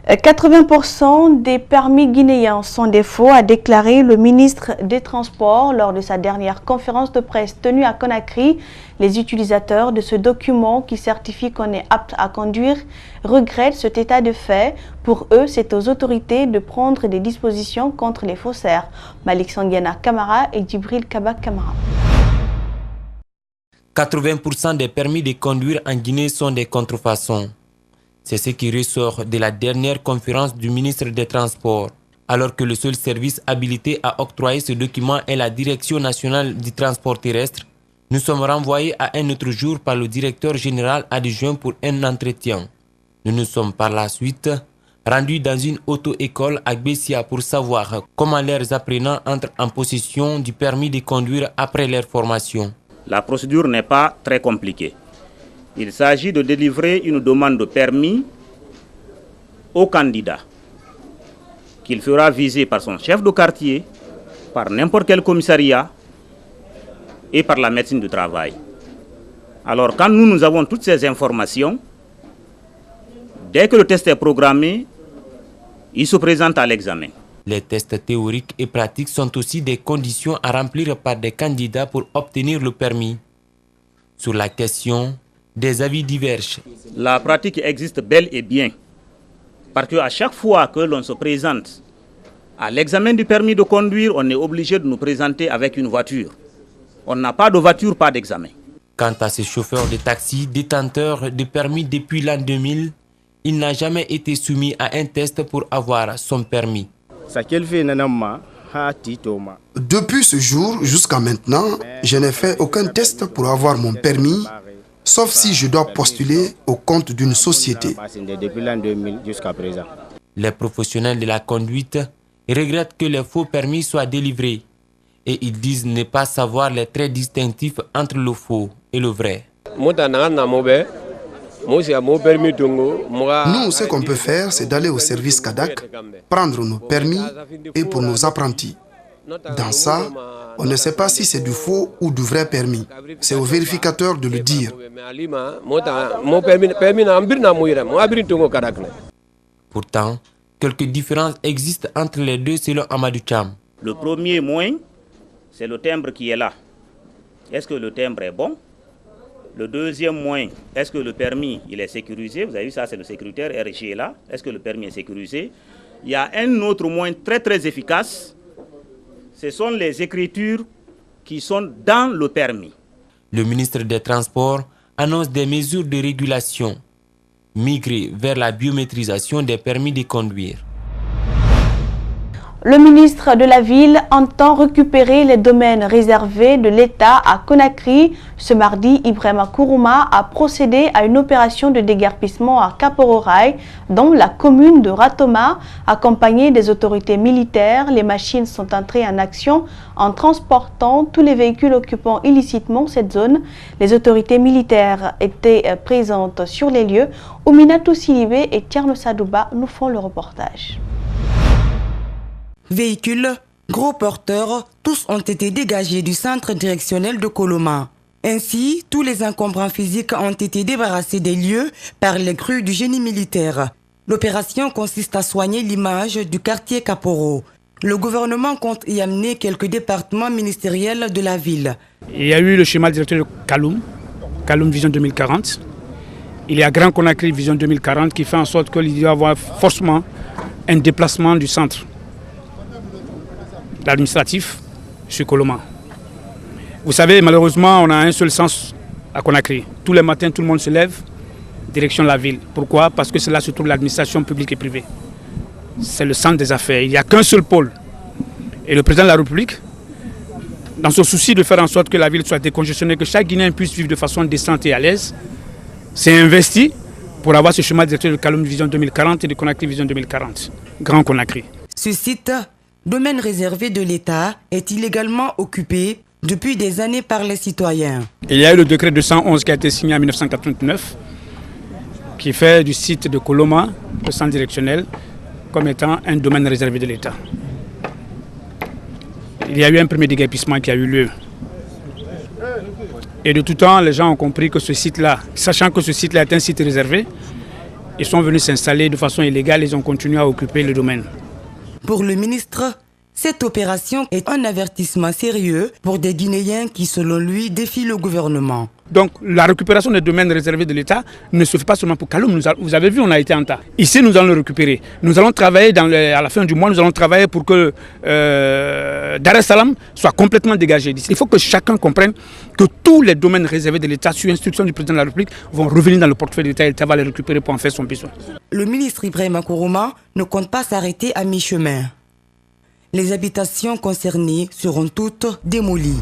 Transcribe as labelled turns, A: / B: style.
A: 80% des permis guinéens sont des faux, a déclaré le ministre des Transports lors de sa dernière conférence de presse tenue à Conakry. Les utilisateurs de ce document qui certifie qu'on est apte à conduire regrettent cet état de fait. Pour eux, c'est aux autorités de prendre des dispositions contre les faussaires. Malik Sangiana Kamara et Djibril Kabak Kamara.
B: 80% des permis de conduire en Guinée sont des contrefaçons. C'est ce qui ressort de la dernière conférence du ministre des Transports. Alors que le seul service habilité à octroyer ce document est la Direction nationale du transport terrestre, nous sommes renvoyés à un autre jour par le directeur général adjoint pour un entretien. Nous nous sommes par la suite rendus dans une auto-école à Gbessia pour savoir comment leurs apprenants entrent en possession du permis de conduire après leur formation.
C: La procédure n'est pas très compliquée. Il s'agit de délivrer une demande de permis au candidat qu'il fera viser par son chef de quartier, par n'importe quel commissariat et par la médecine du travail. Alors quand nous avons toutes ces informations, dès que le test est programmé, il se présente à l'examen.
B: Les tests théoriques et pratiques sont aussi des conditions à remplir par des candidats pour obtenir le permis. Sur la question, des avis divergent.
C: La pratique existe bel et bien, parce qu'à chaque fois que l'on se présente à l'examen du permis de conduire, on est obligé de nous présenter avec une voiture. On n'a pas de voiture, pas d'examen.
B: Quant à ce chauffeur de taxi détenteur de permis depuis l'an 2000, il n'a jamais été soumis à un test pour avoir son permis.
D: Depuis ce jour jusqu'à maintenant, je n'ai fait aucun test pour avoir mon permis, sauf si je dois postuler au compte d'une société.
B: Les professionnels de la conduite regrettent que les faux permis soient délivrés et ils disent ne pas savoir les traits distinctifs entre le faux et le vrai.
D: Nous, ce qu'on peut faire, c'est d'aller au service Kadak, prendre nos permis et pour nos apprentis. Dans ça, on ne sait pas si c'est du faux ou du vrai permis. C'est au vérificateur de le dire.
B: Pourtant, quelques différences existent entre les deux selon Amadou Cham.
C: Le premier moins, c'est le timbre qui est là. Est-ce que le timbre est bon? Le deuxième moins, est-ce que le permis il est sécurisé? Vous avez vu ça, c'est le sécuritaire RG est là. Est-ce que le permis est sécurisé? Il y a un autre moins très efficace. Ce sont les écritures qui sont dans le permis.
B: Le ministre des Transports annonce des mesures de régulation, migrer vers la biométrisation des permis de conduire.
A: Le ministre de la Ville entend récupérer les domaines réservés de l'État à Conakry. Ce mardi, Ibrahima Kourouma a procédé à une opération de déguerpissement à Kapororaï, dans la commune de Ratoma. Accompagné des autorités militaires, les machines sont entrées en action en transportant tous les véhicules occupant illicitement cette zone. Les autorités militaires étaient présentes sur les lieux. Ouminatou Silibé et Tierno Sadouba nous font le reportage.
E: Véhicules, gros porteurs, tous ont été dégagés du centre directionnel de Koloma. Ainsi, tous les encombrants physiques ont été débarrassés des lieux par les crues du génie militaire. L'opération consiste à soigner l'image du quartier Kaporo. Le gouvernement compte y amener quelques départements ministériels de la ville.
F: Il y a eu le schéma directeur de Kaloum Vision 2040. Il y a Grand Conakry Vision 2040 qui fait en sorte qu'il doit y avoir forcément un déplacement du centre administratif sur Koloma. Vous savez, malheureusement, on a un seul sens à Conakry. Tous les matins, tout le monde se lève, direction la ville. Pourquoi? Parce que c'est là que se trouve l'administration publique et privée. C'est le centre des affaires. Il n'y a qu'un seul pôle. Et le président de la République, dans son souci de faire en sorte que la ville soit décongestionnée, que chaque Guinéen puisse vivre de façon décente et à l'aise, s'est investi pour avoir ce schéma directeur de Kaloum Vision 2040 et de Conakry Vision 2040. Grand Conakry.
E: Ce site, domaine réservé de l'État, est illégalement occupé depuis des années par les citoyens.
F: Il y a eu le décret 211 qui a été signé en 1989, qui fait du site de Koloma, le centre directionnel, comme étant un domaine réservé de l'État. Il y a eu un premier déguerpissement qui a eu lieu. Et de tout temps, les gens ont compris que ce site-là, sachant que ce site-là est un site réservé, Ils sont venus s'installer de façon illégale, ils ont continué à occuper le domaine.
E: Pour le ministre, cette opération est un avertissement sérieux pour des Guinéens qui, selon lui, défient le gouvernement.
F: Donc la récupération des domaines réservés de l'État ne se fait pas seulement pour Kaloum. Vous avez vu, on a été en tas. Ici, nous allons le récupérer. Nous allons travailler à la fin du mois, nous allons travailler pour que Dar es Salaam soit complètement dégagé d'ici. Il faut que chacun comprenne que tous les domaines réservés de l'État, sur instruction du président de la République, vont revenir dans le portefeuille de l'État et l'État va les récupérer pour en faire son besoin.
E: Le ministre Ibrahima Kourouma ne compte pas s'arrêter à mi-chemin. Les habitations concernées seront toutes démolies.